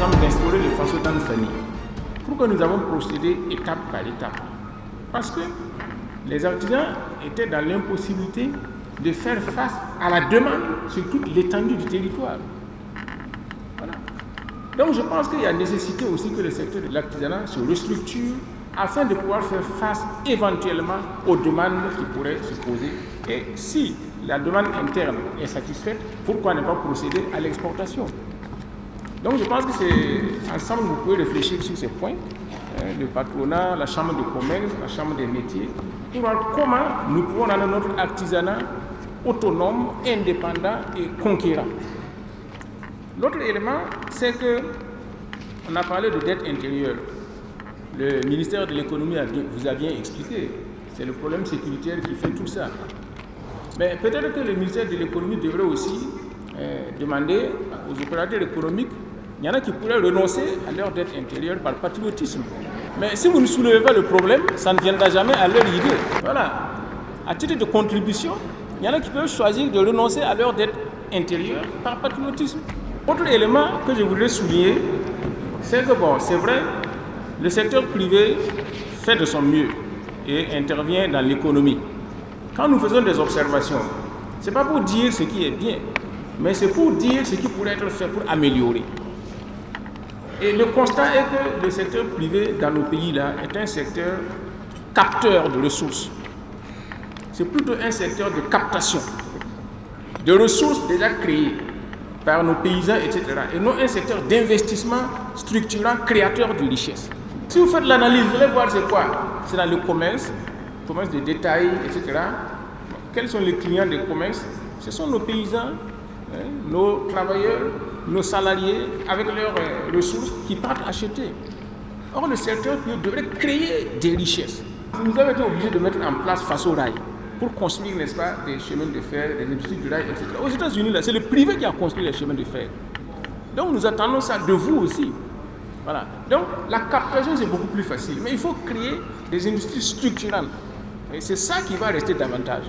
exemple, d'instaurer le Faso dans une famille. Pourquoi nous avons procédé étape par étape? Parce que les artisans étaient dans l'impossibilité de faire face à la demande sur toute l'étendue du territoire. Voilà. Donc je pense qu'il y a nécessité aussi que le secteur de l'artisanat se restructure afin de pouvoir faire face éventuellement aux demandes qui pourraient se poser. Et si la demande interne est satisfaite, pourquoi ne pas procéder à l'exportation? Donc je pense que c'est ensemble vous pouvez réfléchir sur ces points, le patronat, la chambre de commerce, la chambre des métiers, pour voir comment nous pouvons rendre notre artisanat autonome, indépendant et conquérant. L'autre élément, c'est que on a parlé de dette intérieure. Le ministère de l'économie vous a bien expliqué, c'est le problème sécuritaire qui fait tout ça. Mais peut-être que le ministère de l'économie devrait aussi demander aux opérateurs économiques, il y en a qui pourraient renoncer à leur dette intérieure par patriotisme. Mais si vous ne soulevez pas le problème, ça ne viendra jamais à leur idée. Voilà. À titre de contribution, il y en a qui peuvent choisir de renoncer à leur dette intérieure par patriotisme. Autre élément que je voudrais souligner, c'est que bon, c'est vrai, le secteur privé fait de son mieux et intervient dans l'économie. Quand nous faisons des observations, ce n'est pas pour dire ce qui est bien, mais c'est pour dire ce qui pourrait être fait pour améliorer. Et le constat est que le secteur privé dans nos pays-là est un secteur capteur de ressources. C'est plutôt un secteur de captation de ressources déjà créées par nos paysans, etc. Et non un secteur d'investissement structurant, créateur de richesses. Si vous faites l'analyse, vous allez voir c'est quoi? C'est dans le commerce de détail, etc. Quels sont les clients des commerces? Ce sont nos paysans, nos travailleurs, nos salariés, avec leurs ressources, qui partent acheter. Or, le secteur devrait créer des richesses. Nous avons été obligés de mettre en place Faso Rail pour construire, n'est-ce pas, des chemins de fer, des industries du rail, etc. Aux États-Unis, là, c'est le privé qui a construit les chemins de fer. Donc, nous attendons ça de vous aussi. Voilà. Donc, la captation, c'est beaucoup plus facile. Mais il faut créer des industries structurantes. Et c'est ça qui va rester davantage.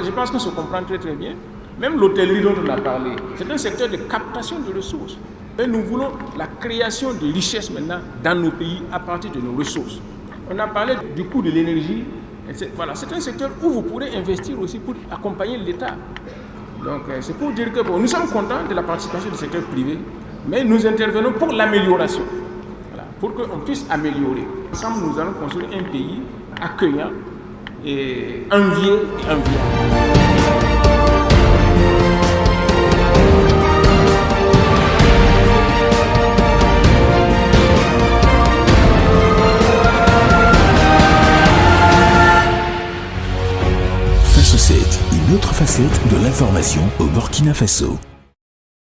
Je pense qu'on se comprend très très bien. Même l'hôtellerie dont on a parlé, c'est un secteur de captation de ressources. Et nous voulons la création de richesses maintenant dans nos pays à partir de nos ressources. On a parlé du coût de l'énergie. Voilà, c'est un secteur où vous pourrez investir aussi pour accompagner l'État. Donc c'est pour dire que bon, nous sommes contents de la participation du secteur privé, mais nous intervenons pour l'amélioration. Voilà, pour qu'on puisse améliorer. Ensemble, nous allons construire un pays accueillant et envié et enviable. Une autre facette de l'information au Burkina Faso.